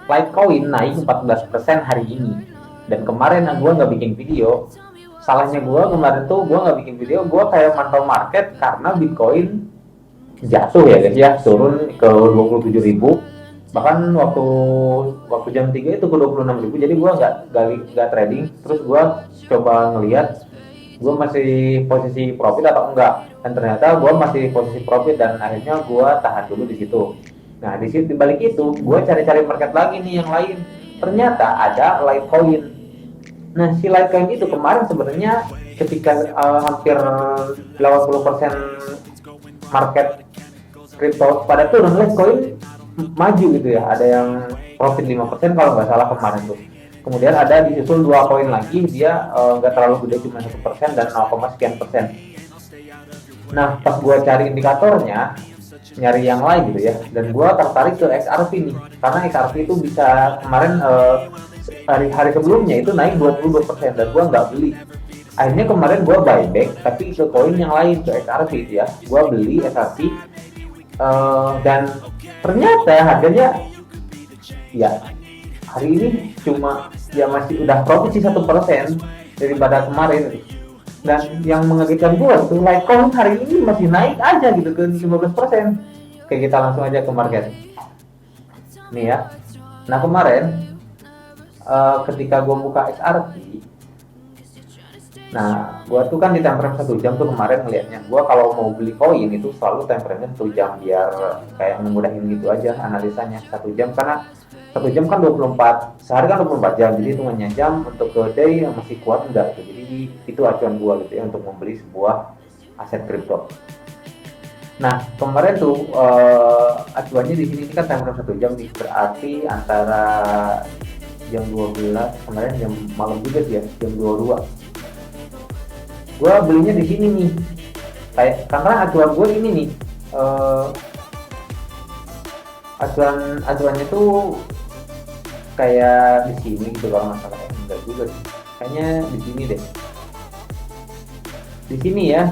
Litecoin naik 14% hari ini. Dan kemarin gue nggak bikin video. Salahnya gue kemarin tuh gue nggak bikin video, gue kayak mantau market karena Bitcoin jatuh ya guys ya, turun ke 27.000. Bahkan waktu waktu jam 3 itu ke 26.000. Jadi gue nggak trading. Terus gue coba ngelihat gue masih posisi profit atau enggak, dan ternyata gue masih posisi profit, dan akhirnya gue tahan dulu di situ. Nah di situ, di balik itu gue cari-cari market lagi nih yang lain, ternyata ada Litecoin. Nah si Litecoin itu kemarin sebenarnya ketika hampir 80% market crypto pada turun, Litecoin maju gitu ya, ada yang profit 5% kalau nggak salah kemarin tuh. Kemudian ada disusul dua koin lagi, dia nggak terlalu gede, cuma 1% dan 0, sekian persen. Nah pas gue cari indikatornya, nyari yang lain gitu ya, dan gue tertarik ke XRP nih, karena XRP itu bisa kemarin hari sebelumnya itu naik 22%, dan gue nggak beli. Akhirnya kemarin gue buyback, tapi ke koin yang lain, ke XRP itu ya, gue beli XRP, dan ternyata harganya ya hari ini cuma ya masih udah profit sih 1% daripada kemarin. Dan yang mengagetkan gue tuh Litecoin hari ini masih naik aja gitu ke 15%. Oke, kita langsung aja ke market nih ya. Nah kemarin ketika gue buka XRP, nah gue tuh kan di time frame 1 jam tuh kemarin ngelihatnya. Gue kalau mau beli koin itu selalu time frame-nya 1 jam, biar kayak memudahin gitu aja analisanya. 1 jam karena 1 jam kan 24, sehari kan 24 jam, jadi hitungannya jam. Untuk ke day masih kuat enggak gitu. Jadi itu acuan gua gitu ya untuk membeli sebuah aset kripto. Nah kemarin tuh acuannya di sini kan time frame 1 jam nih, berarti antara jam 12 kemarin, jam malam juga sih ya, jam 22. Gua belinya di sini nih, kayak karena acuan gue ini nih, acuannya tuh kayak di sini gitu kalau nggak salah. Enggak juga sih, kayaknya di sini deh, di sini ya.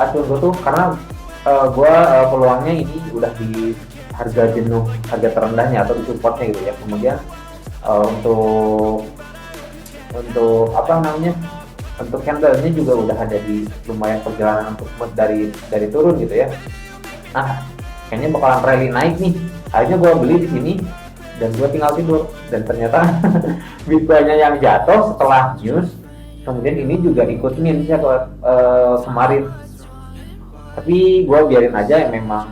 Acuan gue tuh karena gue peluangnya ini udah di harga jenuh, harga terendahnya atau di supportnya gitu ya. Kemudian untuk apa namanya, untuk candlenya juga udah ada di lumayan perjalanan untuk dari turun gitu ya. Nah kayaknya bakalan rally naik nih, akhirnya gue beli di sini dan gue tinggal tidur. Dan ternyata Bitcoinnya yang jatuh setelah news, kemudian ini juga ikut minus ya kemarin. Tapi gue biarin aja ya, memang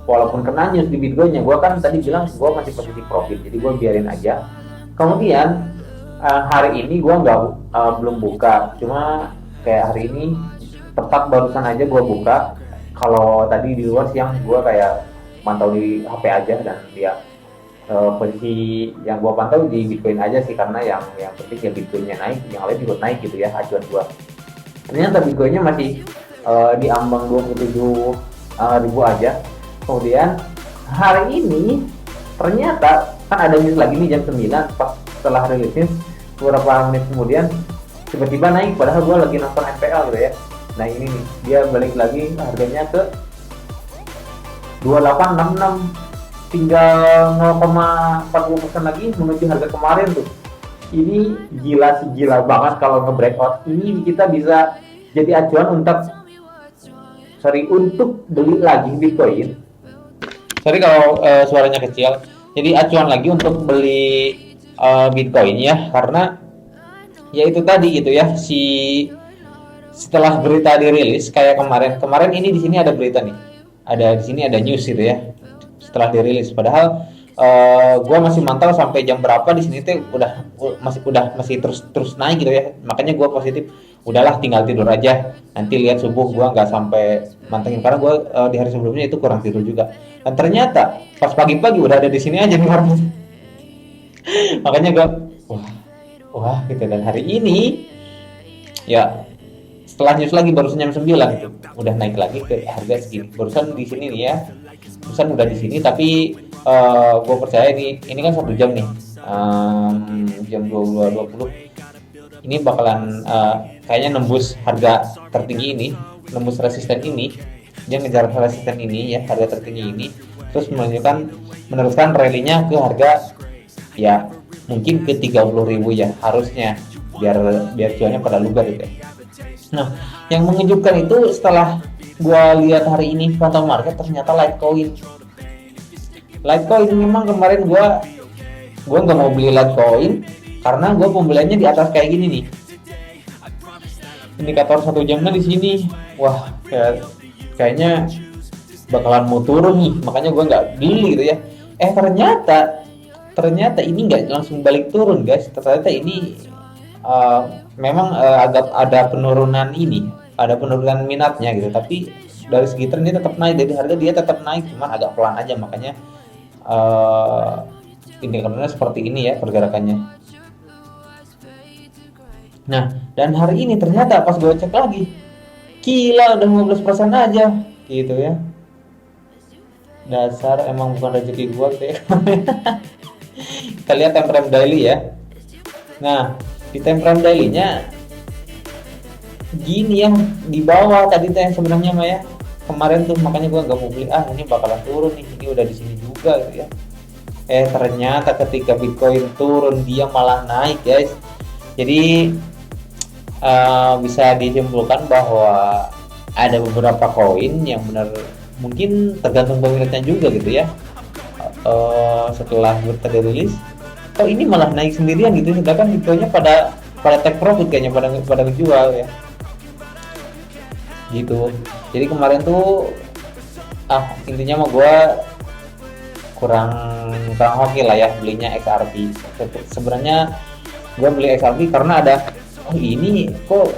walaupun kena news di Bitcoinnya, gue kan tadi bilang gue masih posisi profit, jadi gue biarin aja. Kemudian hari ini gue belum buka, cuma kayak hari ini tepat barusan aja gue buka. Kalau tadi di luar siang gue kayak mantau di HP aja, dan dia posisi yang gue pantau di Bitcoin aja sih, karena yang penting ya Bitcoinnya naik, yang lain ikut naik gitu ya acuan gue. Ternyata Bitcoinnya masih di ambang 27.000 aja. Kemudian hari ini ternyata kan ada news lagi nih jam 9, pas setelah rilisnya beberapa menit kemudian tiba-tiba naik, padahal gue lagi nonton MPL gitu ya. Nah ini nih, dia balik lagi harganya ke 2866, tinggal 0,40% lagi menuju harga kemarin tuh. Ini gila banget kalau nge-breakout. Ini kita bisa jadi acuan untuk beli lagi Bitcoin. Sorry kalau suaranya kecil. Jadi acuan lagi untuk beli Bitcoin ya, karena ya itu tadi gitu ya, setelah berita dirilis kayak kemarin ini di sini ada berita nih, ada di sini ada news gitu ya, setelah dirilis. Padahal gue masih mantau sampai jam berapa di sini tuh masih terus naik gitu ya. Makanya gue positif, udahlah tinggal tidur aja, nanti lihat subuh. Gue nggak sampai mantengin karena gue di hari sebelumnya itu kurang tidur juga. Dan ternyata pas pagi-pagi udah ada di sini aja nih market. Makanya gue wah gitu. Dan hari ini ya setelah news lagi barusan jam 9 itu udah naik lagi ke harga segini. Barusan di sini nih ya, barusan udah di sini. Tapi gue percaya ini kan 1 jam nih, jam 22.20 ini bakalan kayaknya nembus harga tertinggi ini, nembus resisten ini. Dia ngejar resisten ini ya, harga tertinggi ini. terus meneruskan rally-nya ke harga ya mungkin ke 30.000 ya harusnya, biar cuannya pada lugar gitu ya. Nah, yang mengejutkan itu setelah gua lihat hari ini pantau market, ternyata Litecoin memang kemarin gua nggak mau beli Litecoin karena gua pembeliannya di atas kayak gini nih, indikator 1 jamnya di sini. Wah, kayaknya bakalan mau turun nih, makanya gua nggak beli gitu ya. Ternyata ini nggak langsung balik turun guys, ternyata ini memang agak ada penurunan minatnya gitu, tapi dari segi tren dia tetap naik, dari harga dia tetap naik, cuman agak pelan aja, makanya indikatornya seperti ini ya pergerakannya. Nah, dan hari ini ternyata pas gue cek lagi, gila udah 15% aja gitu ya. Dasar emang bukan rezeki gue gitu ya. Kita lihat time frame daily ya. Nah, di time frame daily-nya gini ya, di bawah tadi tuh yang sebenarnya mah ya. Kemarin tuh makanya gue nggak mau beli, ini bakalan turun nih, ini udah di sini juga gitu ya. Ternyata ketika Bitcoin turun dia malah naik guys. Jadi bisa disimpulkan bahwa ada beberapa koin yang benar mungkin tergantung peminatnya juga gitu ya. Setelah berita rilis, ini malah naik sendirian gitu, sedangkan Bitcoinnya pada take profit kayaknya, pada ngejual ya gitu. Jadi kemarin tuh intinya mah gue kurang hoki lah ya belinya XRP. Sebenarnya gue beli XRP karena ada ini kok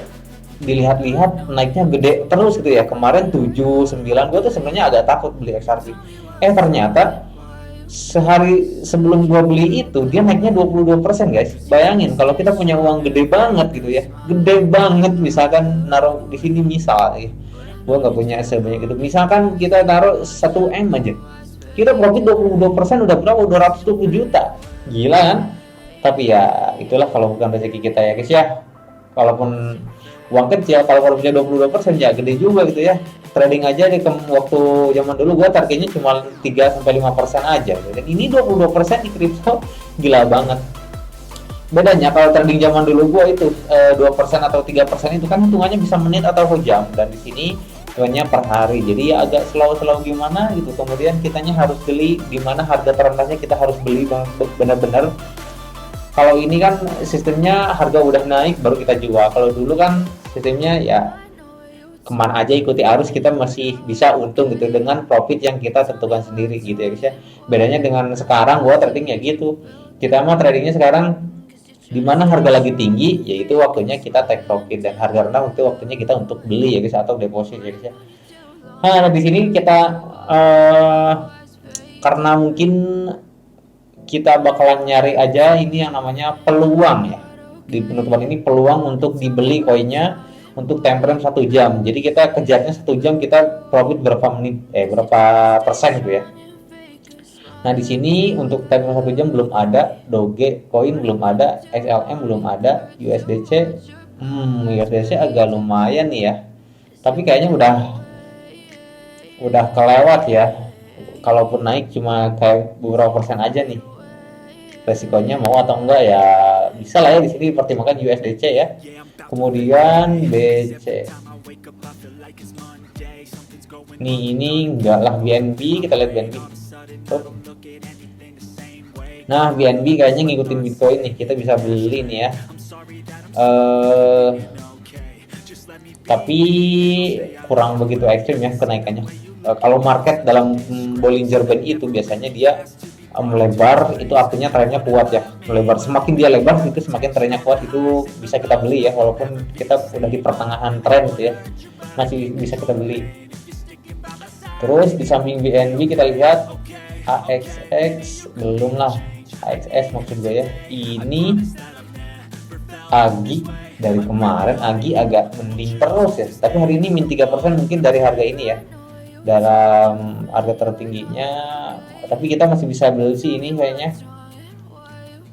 dilihat-lihat naiknya gede terus gitu ya, kemarin 7, 9. Gue tuh sebenarnya agak takut beli XRP. Ternyata sehari sebelum gua beli itu dia naiknya 22% guys. Bayangin kalau kita punya uang gede banget gitu ya, gede banget, misalkan naruh di sini misal ya, gua nggak punya sebanyak itu, misalkan kita taruh 1 M aja, kita profit 22% udah berapa? 220 juta, gila kan? Tapi ya itulah kalau bukan rezeki kita ya guys ya. Kalaupun uang kecil, kalau bisa 22% ya gede juga gitu ya. Trading aja di waktu zaman dulu gua targetnya cuma 3-5% aja, dan ini 22% di kripto, gila banget. Bedanya kalau trading zaman dulu gua itu 2% atau 3% itu kan hitungannya bisa menit atau jam, dan di sini hitungannya per hari, jadi ya agak slow gimana gitu. Kemudian kitanya harus beli di mana harga terendahnya, kita harus beli benar-benar. Kalau ini kan sistemnya harga udah naik baru kita jual. Kalau dulu kan sistemnya ya kemana aja ikuti arus, kita masih bisa untung gitu dengan profit yang kita tentukan sendiri gitu ya guys ya. Bedanya dengan sekarang gua trading ya gitu, kita mah tradingnya sekarang di mana harga lagi tinggi yaitu waktunya kita take profit, dan harga rendah itu waktunya kita untuk beli ya guys, atau deposit ya guys ya. Nah di sini kita karena mungkin kita bakalan nyari aja ini yang namanya peluang ya, di penutupan ini peluang untuk dibeli koinnya untuk time frame 1 jam. Jadi kita kejarnya 1 jam, kita profit berapa persen gitu ya. Nah di sini untuk time frame 1 jam belum ada, Dogecoin belum ada, XLM belum ada, USDC agak lumayan nih ya, tapi kayaknya udah kelewat ya. Kalaupun naik cuma kayak beberapa persen aja nih, resikonya mau atau enggak ya bisa lah ya. Di sini pertimbangkan USDC ya. Kemudian BC. Ini enggak lah, BNB, kita lihat BNB. Nah, BNB kayaknya ngikutin Bitcoin nih, kita bisa beli nih ya. Tapi kurang begitu ekstrim ya kenaikannya. Kalau market dalam Bollinger Band itu biasanya dia melebar, itu artinya trennya kuat ya. Melebar, semakin dia lebar itu semakin trennya kuat, itu bisa kita beli ya, walaupun kita udah di pertengahan tren gitu ya, masih bisa kita beli. Terus di samping BNB kita lihat AXX, belum lah, AXS maksud gue ya. Ini AGI, dari kemarin AGI agak mending terus ya, tapi hari ini min 3% mungkin dari harga ini ya, dalam harga tertingginya. Tapi kita masih bisa beli sih ini kayaknya.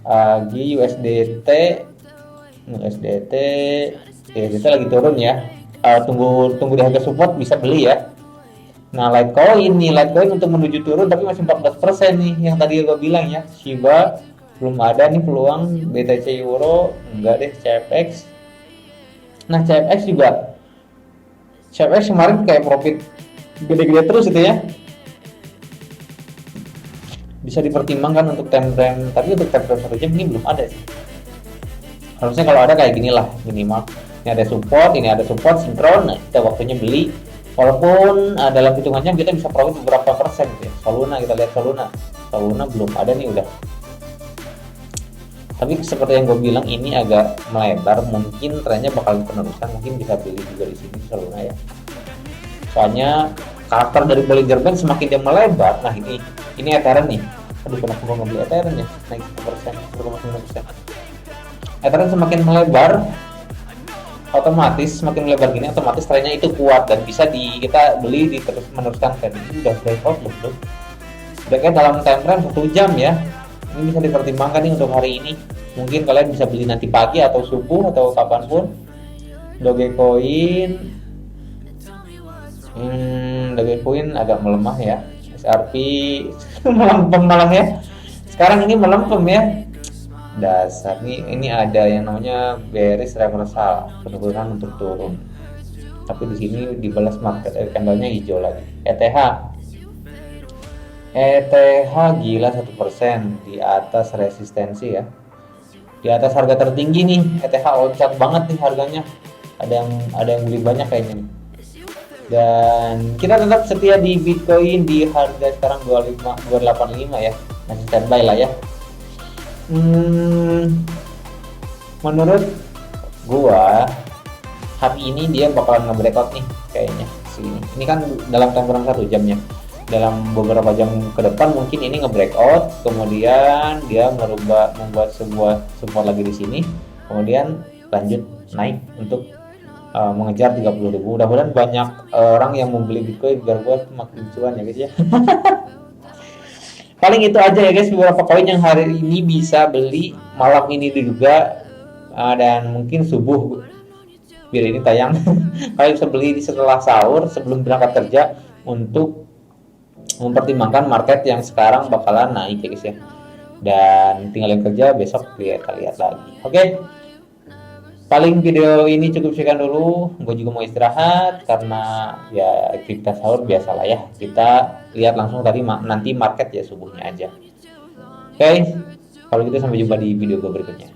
AGI, USDT lagi turun ya. Tunggu di harga support bisa beli ya. Nah, Litecoin untuk menuju turun tapi masih 14% nih yang tadi gue bilang ya. Shiba belum ada nih peluang, BTC Euro enggak deh, CFX. Nah, CFX kemarin kayak profit gede-gede terus itu ya. Bisa dipertimbangkan untuk time frame, tapi untuk time frame 1 jam ini belum ada sih. Harusnya kalau ada kayak gini lah minimal. Ini ada support sinkron, nah kita waktunya beli. Walaupun dalam hitungannya kita bisa profit beberapa persen gitu ya. Kita lihat Soluna belum ada nih udah. Tapi seperti yang gue bilang ini agak melebar, mungkin trennya bakal penerusan, mungkin bisa beli juga di sini Soluna ya. Soalnya karakter dari Bollinger Band semakin dia melebar, nah ini Ethereum nih. Aduh, kenapa gue nggak beli Ethereum ya? Naik 1%, Ethereum semakin melebar, otomatis semakin melebar gini, otomatis trennya itu kuat dan bisa kita beli terus meneruskan tren. Ini udah breakout belum? Breakout dalam time frame 1 jam ya. Ini bisa dipertimbangkan nih untuk hari ini. Mungkin kalian bisa beli nanti pagi atau subuh atau kapanpun. Dogecoin agak melemah ya. XRP melempem malah ya. Sekarang ini melempem ya. Dasar nih, ini ada yang namanya bearish reversal, penurunan untuk turun. Tapi di sini dibalas market candlenya hijau lagi. ETH gila 1% di atas resistensi ya. Di atas harga tertinggi nih, ETH loncat banget nih harganya. Ada yang beli banyak kayaknya nih. Dan kita tetap setia di Bitcoin di harga sekarang 285 ya. Masih standby lah ya. Menurut gua hari ini dia bakalan nge-breakout nih kayaknya sini. Ini kan dalam time frame 1 jamnya. Dalam beberapa jam ke depan mungkin ini nge-breakout, kemudian dia membuat sebuah support lagi di sini, kemudian lanjut naik untuk mengejar 30.000. Mudah-mudahan banyak orang yang membeli Bitcoin biar gua makin cuan ya guys ya. Paling itu aja ya guys, beberapa koin yang hari ini bisa beli malam ini juga, dan mungkin subuh biar ini tayang. Kalian bisa beli setelah sahur sebelum berangkat kerja untuk mempertimbangkan market yang sekarang bakalan naik ya guys ya. Dan tinggalin kerja, besok kita lihat lagi. Oke. Paling video ini cukup sekian dulu. Gue juga mau istirahat karena ya aktivitas sahur biasalah ya. Kita lihat langsung tadi nanti market ya subuhnya aja. Oke. Kalau gitu sampai jumpa di video gue berikutnya.